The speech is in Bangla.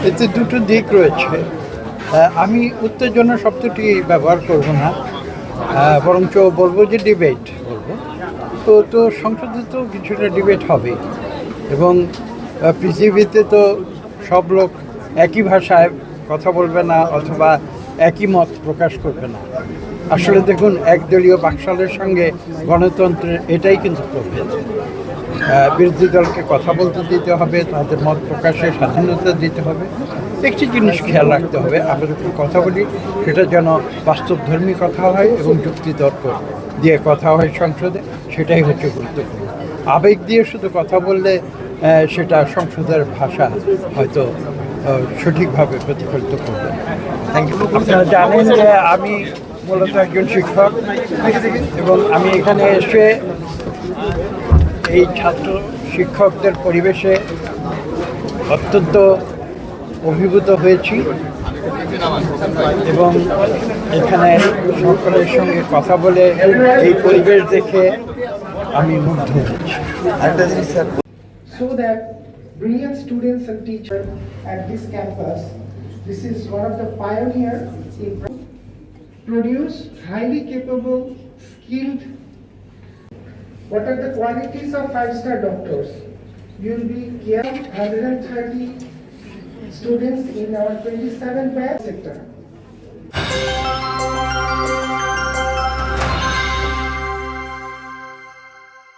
এতে দুটো দিক রয়েছে। আমি উত্তেজনা শব্দটি ব্যবহার করব না, বরঞ্চ বলবো যে ডিবেট বলবো। তো সংসদে তো কিছুটা ডিবেট হবে, এবং পৃথিবীতে তো সব লোক একই ভাষায় কথা বলবে না অথবা একই মত প্রকাশ করবে না। আসলে দেখুন, একদলীয় বাকশালের সঙ্গে গণতন্ত্রের এটাই কিন্তু প্রভেদ। বিরোধী দলকে কথা বলতে দিতে হবে, তাদের মত প্রকাশের স্বাধীনতা দিতে হবে। একটি জিনিস খেয়াল রাখতে হবে, আমরা যখন কথা বলি সেটা যেন বাস্তবধর্মী কথা হয় এবং যুক্তিতর্ক দিয়ে কথা হয় সংসদে, সেটাই হচ্ছে গুরুত্বপূর্ণ। আবেগ দিয়ে শুধু কথা বললে সেটা সংসদের ভাষা হয়তো সঠিকভাবে প্রতিফলিত করবে। Thank you. আপনারা জানেন যে আমি মূলত একজন শিক্ষক, এবং আমি এখানে এসে এই ছাত্র শিক্ষকদের পরিবেশে অত্যন্ত অভিভূত হয়েছি, এবং এখানে সকলের সঙ্গে কথা বলে এই পরিবেশ দেখে আমি মুগ্ধ হয়েছি। So that brilliant students and teachers at this campus, this is one of the pioneers in produce highly capable, skilled. What are the qualities of 5-star doctors? You will be caring 130 students in our 27 batch sector.